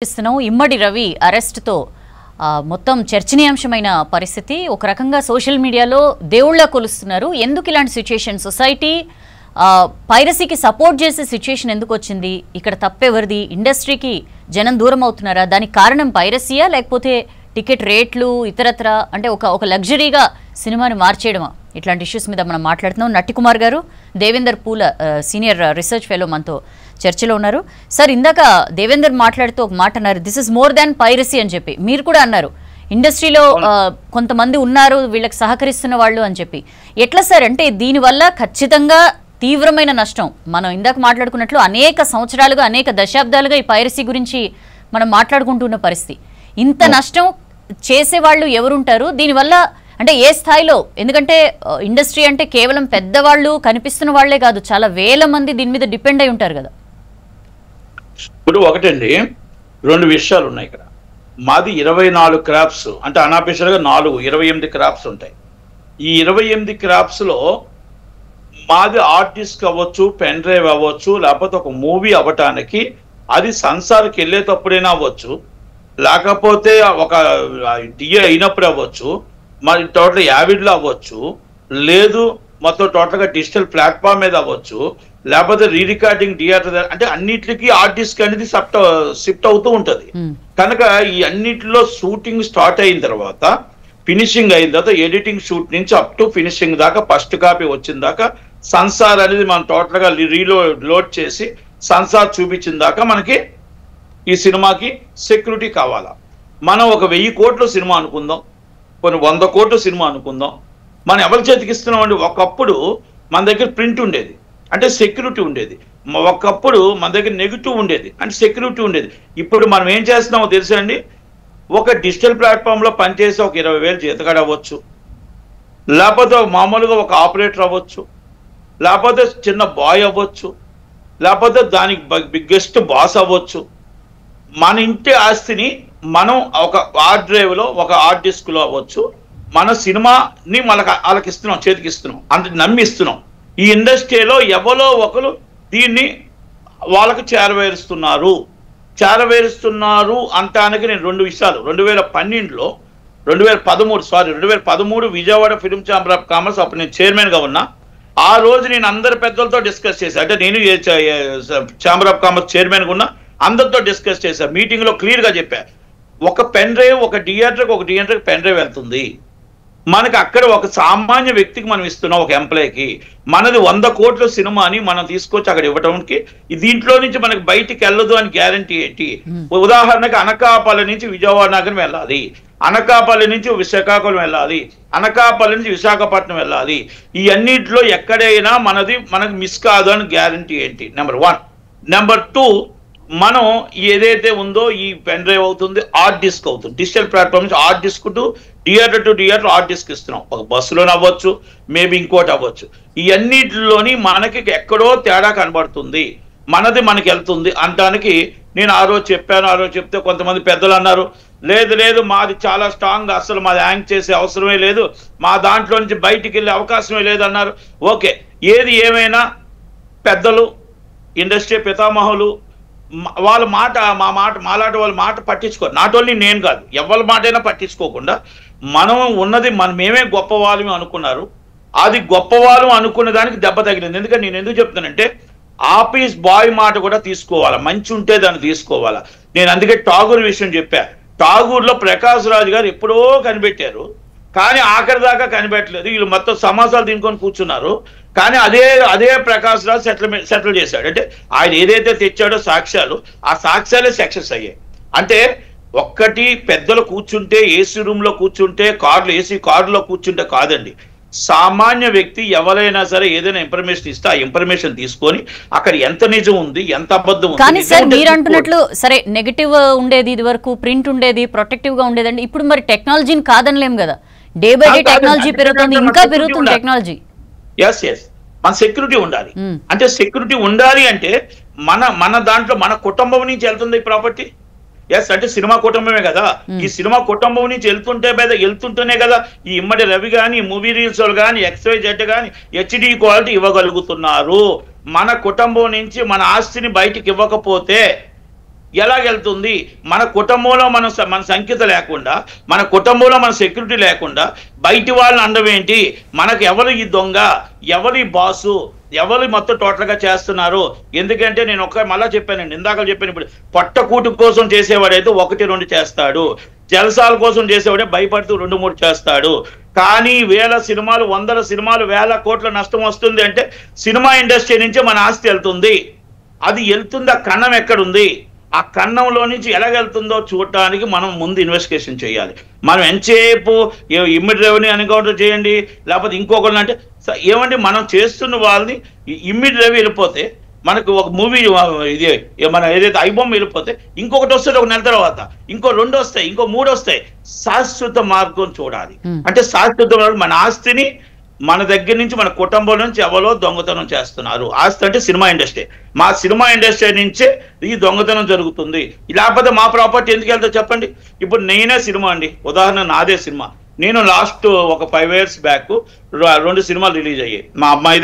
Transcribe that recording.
ఇమ్మడి రవి అరెస్ట్తో మొత్తం చర్చనీయాంశమైన పరిస్థితి. ఒక రకంగా సోషల్ మీడియాలో దేవుళ్ళ కొలుస్తున్నారు. ఎందుకు ఇలాంటి సిచ్యుయేషన్? సొసైటీ పైరసీకి సపోర్ట్ చేసే సిచ్యుయేషన్ ఎందుకు వచ్చింది? ఇక్కడ తప్పెవరిది? ఇండస్ట్రీకి జనం దూరం అవుతున్నారా? దానికి కారణం పైరసీయా లేకపోతే టికెట్ రేట్లు ఇతరత్ర అంటే ఒక లగ్జరీగా సినిమాని మార్చేయడమా? ఇట్లాంటి ఇష్యూస్ మీద మనం మాట్లాడుతున్నాం. నట్టి కుమార్ గారు, దేవేందర్ పూల సీనియర్ రీసెర్చ్ ఫెలో మనతో చర్చలో ఉన్నారు. సార్, ఇందాక దేవేందర్ మాట్లాడుతూ ఒక మాట అన్నారు, this is more than piracy అని చెప్పి. మీరు కూడా అన్నారు ఇండస్ట్రీలో కొంతమంది ఉన్నారు వీళ్ళకి సహకరిస్తున్న వాళ్ళు అని చెప్పి. ఎట్లా సార్? అంటే దీనివల్ల ఖచ్చితంగా తీవ్రమైన నష్టం. మనం ఇందాక మాట్లాడుకున్నట్లు అనేక సంవత్సరాలుగా అనేక దశాబ్దాలుగా ఈ పైరసీ గురించి మనం మాట్లాడుకుంటున్న పరిస్థితి. ఇంత నష్టం చేసేవాళ్ళు ఎవరుంటారు? దీనివల్ల అంటే ఏ స్థాయిలో? ఎందుకంటే ఇండస్ట్రీ అంటే కేవలం పెద్దవాళ్ళు కనిపిస్తున్న వాళ్లే కాదు, చాలా వేల మంది దీని మీద డిపెండ్ అయి ఉంటారు కదా. ఇప్పుడు ఒకటండి, రెండు విషయాలు ఉన్నాయి ఇక్కడ. మాది 24 క్రాప్స్, అంటే అనాఫీషియల్గా 28 క్రాప్స్ ఉంటాయి. ఈ 28 క్రాప్స్లో మాది ఆర్ట్ డిస్క్ అవ్వచ్చు, పెన్ డ్రైవ్ అవ్వచ్చు, లేకపోతే ఒక మూవీ అవ్వటానికి అది సంసార్కి వెళ్ళేటప్పుడైనా అవ్వచ్చు, లేకపోతే ఒక డిఏ అయినప్పుడు అవ్వచ్చు, మరి టోటల్ యావిడ్లో అవ్వచ్చు, లేదు మొత్తం టోటల్గా డిజిటల్ ప్లాట్ఫామ్ మీద అవ్వచ్చు, లేకపోతే రీరికార్డింగ్ థియేటర్, అంటే అన్నిటికీ ఆర్ట్ డిస్క్ అనేది షిఫ్ట్ అవుతూ ఉంటుంది. కనుక ఈ అన్నిటిలో షూటింగ్ స్టార్ట్ అయిన తర్వాత, ఫినిషింగ్ అయిన తర్వాత, ఎడిటింగ్ షూట్ నుంచి అప్ టు ఫినిషింగ్ దాకా, ఫస్ట్ కాపీ వచ్చిన దాకా సంసార్ అనేది మనం టోటల్గా లోడ్ చేసి సంసార్ చూపించిన దాకా మనకి ఈ సినిమాకి సెక్యూరిటీ కావాలా. మనం ఒక 1000 కోట్ల సినిమా అనుకుందాం, కొన్ని 100 కోట్ల సినిమా అనుకుందాం. మనం ఎవరి చేతికి ఇస్తున్నాం అండి? ఒకప్పుడు మన దగ్గర ప్రింట్ ఉండేది, అంటే సెక్యూరిటీ ఉండేది. ఒకప్పుడు మన దగ్గర నెగిటివ్ ఉండేది, అంటే సెక్యూరిటీ ఉండేది. ఇప్పుడు మనం ఏం చేస్తున్నామో తెలుసా అండి? ఒక డిజిటల్ ప్లాట్ఫామ్లో పనిచేసే ఒక 20,000 జీతగాడు అవ్వచ్చు, లేకపోతే మామూలుగా ఒక ఆపరేటర్ అవ్వచ్చు, లేకపోతే చిన్న బాయ్ అవ్వచ్చు, లేకపోతే దానికి బిగ్గెస్ట్ బాస్ అవ్వచ్చు. మన ఇంటి ఆస్తిని మనం ఒక హార్డ్ డ్రైవ్లో, ఒక హార్డ్ డిస్క్లో అవ్వచ్చు, మన సినిమాని వాళ్ళకి ఇస్తున్నాం, చేతికి ఇస్తున్నాం, అంటే నమ్మి ఇస్తున్నాం. ఈ ఇండస్ట్రీలో ఎవరో ఒకరు దీన్ని వాళ్ళకి చేరవేరుస్తున్నారు అంటానికి నేను రెండు విషయాలు. 2013 Vijayawada film chamber of commerce, అప్పుడు నేను చైర్మన్గా ఉన్నా. ఆ రోజు నేను అందరి పెద్దలతో డిస్కస్ చేశాను. అంటే నేను ఛాంబర్ ఆఫ్ కామర్స్ చైర్మన్గా ఉన్నా, అందరితో డిస్కస్ చేశాను. మీటింగ్లో క్లియర్గా చెప్పా, ఒక పెన్ డ్రైవ్ ఒక థియేటర్కి పెన్ డ్రైవ్ వెళ్తుంది. మనకి అక్కడ ఒక సామాన్య వ్యక్తికి మనం ఇస్తున్నాం, ఒక ఎంప్లాయీకి. మనది 100 కోట్ల సినిమాని మనం తీసుకొచ్చి అక్కడ ఇవ్వడానికి దీంట్లో నుంచి మనకి బయటికి వెళ్ళదు అని గ్యారంటీ ఏంటి? ఉదాహరణకి అనకాపల్లి నుంచి విజయవాడ నగరం వెళ్ళాలి, అనకాపల్లి నుంచి శ్రీకాకుళం వెళ్ళాలి, అనకాపల్లి నుంచి విశాఖపట్నం వెళ్ళాలి. ఈ అన్నింటిలో ఎక్కడైనా మనకు మిస్ కాదు అని గ్యారంటీ ఏంటి? నెంబర్ 1. నెంబర్ 2, మనం ఏదైతే ఉందో ఈ పెన్ డ్రైవ్ అవుతుంది, హార్డ్ డిస్క్ అవుతుంది. డిజిటల్ ప్లాట్ఫామ్ నుంచి hard disk to theatre hard disk ఇస్తున్నాం. ఒక బస్సులోనే అవ్వచ్చు, మేబీ ఇంకోటి అవ్వచ్చు. ఈ అన్నిటిలోని మనకి ఎక్కడో తేడా కనబడుతుంది, మనది మనకి వెళ్తుంది అనడానికి నేను ఆ రోజు చెప్తే కొంతమంది పెద్దలు అన్నారు, లేదు మాది చాలా స్ట్రాంగ్, అసలు మాది హ్యాంగ్ చేసే అవసరమే లేదు, మా దాంట్లో నుంచి బయటికి వెళ్ళే అవకాశమే లేదు అన్నారు. ఓకే, ఏది ఏమైనా పెద్దలు, ఇండస్ట్రీ పితామహులు వాళ్ళ మాట, మాలాంటి వాళ్ళ మాట పట్టించుకోరు. నాట్ ఓన్లీ నేను కాదు, ఎవరి మాటైనా పట్టించుకోకుండా మనం ఉన్నది మేమే గొప్పవాళ్ళం అనుకున్నారు. అది గొప్పవాళ్ళం అనుకున్న దానికి దెబ్బ తగిలింది. ఎందుకంటే నేను ఎందుకు చెప్తానంటే, ఆఫీస్ బాయ్ మాట కూడా తీసుకోవాలా, మంచి ఉంటే దాన్ని తీసుకోవాలా. నేను అందుకే ఠాగూర్ విషయం చెప్పా. ఠాగూర్లో ప్రకాష్ రాజ్ గారు ఎప్పుడో కనిపెట్టారు, కానీ ఆఖరి దాకా కనిపెట్టలేదు. వీళ్ళు మొత్తం సమాసాలు తినుకొని కూర్చున్నారు. కానీ అదే ప్రకాష్ రాజ్ సెటిల్ చేశాడు. అంటే ఆయన ఏదైతే తెచ్చాడో సాక్ష్యాలు, ఆ సాక్ష్యాలే సక్సెస్ అయ్యాయి. అంటే ఒక్కటి పెద్దలు కూర్చుంటే, ఏసీ రూమ్లో కూర్చుంటే, ఏసీ కారులో కూర్చుంటే కాదండి. సామాన్య వ్యక్తి ఎవరైనా సరే ఏదైనా ఇన్ఫర్మేషన్ ఇస్తే ఆ ఇన్ఫర్మేషన్ తీసుకొని అక్కడ ఎంత నిజం ఉంది, ఎంత అబద్ధం ఉంది. కానీ సార్, మీరు అంటున్నట్లు సరే నెగిటివ్ ఉండేది, ఇది వరకు ప్రింట్ ఉండేది, ప్రొటెక్టివ్ గా ఉండేదండి. ఇప్పుడు మరి టెక్నాలజీని కాదనలేం కదా, డే బై డే టెక్నాలజీ పెరుగుతుంది, ఇంకా పెరుగుతుంది టెక్నాలజీ. ఎస్ మన సెక్యూరిటీ ఉండాలి. అంటే సెక్యూరిటీ ఉండాలి అంటే మన దాంట్లో మన కుటుంబం నుంచి వెళ్తుంది ప్రాపర్టీ. ఎస్, అంటే సినిమా కుటుంబమే కదా. ఈ సినిమా కుటుంబం నుంచి వెళ్తుంటేనే కదా ఈ ఇమ్మడి రవి కానీ, మూవీ రీల్స్ వాళ్ళు కానీ, XYZ కానీ HD క్వాలిటీ ఇవ్వగలుగుతున్నారు. మన కుటుంబం నుంచి మన ఆస్తిని బయటికి ఇవ్వకపోతే ఎలాగెళ్తుంది? మన కుటుంబంలో మన సంఖ్యత లేకుండా, మన కుటుంబంలో మన సెక్యూరిటీ లేకుండా బయటి వాళ్ళని అనడం ఏంటి? మనకు ఎవరు ఈ దొంగ, ఎవరు ఈ బాసు, ఎవరు మొత్తం టోటల్గా చేస్తున్నారు? ఎందుకంటే నేను మళ్ళా చెప్పానండి, ఇందాక చెప్పాను, ఇప్పుడు పొట్టకూటు కోసం చేసేవాడైతే 1-2 చేస్తాడు, జలసాల కోసం చేసేవాడే భయపడుతూ 2-3 చేస్తాడు. కానీ వేల సినిమాలు, 100 సినిమాలు, వేల కోట్ల నష్టం వస్తుంది అంటే సినిమా ఇండస్ట్రీ నుంచే మన ఆస్తి వెళ్తుంది. అది వెళ్తుంది, ఆ కన్నం ఎక్కడుంది, ఆ కన్నంలో నుంచి ఎలాగెళ్తుందో చూడటానికి మనం ముందు ఇన్వెస్టిగేషన్ చేయాలి. మనం ఎంతసేపు ఇమ్మీడియట్ రెవెన్యూ ఎన్కౌంటర్ చేయండి, లేకపోతే ఇంకొకరిని అంటే ఏమంటే మనం చేస్తున్న వాళ్ళని ఇమ్మీడియట్ రెవెన్యూ వెళ్ళిపోతే, మనకు ఒక మూవీ ఇది మన ఏదైతే ఐబొమ్మ వెళ్ళిపోతే ఇంకొకటి వస్తుంది, 1 నెల తర్వాత ఇంకో 2 వస్తాయి, ఇంకో 3 వస్తాయి. శాశ్వత మార్గం చూడాలి. అంటే శాశ్వత మన ఆస్తిని మన దగ్గర నుంచి, మన కుటుంబం నుంచి ఎవరో దొంగతనం చేస్తున్నారు. ఆస్తి అంటే సినిమా ఇండస్ట్రీ, మా సినిమా ఇండస్ట్రీ నుంచే ఈ దొంగతనం జరుగుతుంది. లేకపోతే మా ప్రాపర్టీ ఎందుకు వెళ్తా చెప్పండి? ఇప్పుడు నేనే సినిమా అండి, ఉదాహరణ నాదే సినిమా. నేను లాస్ట్ ఒక 5 years బ్యాక్ 2 సినిమాలు రిలీజ్ అయ్యాయి. మా అమ్మాయి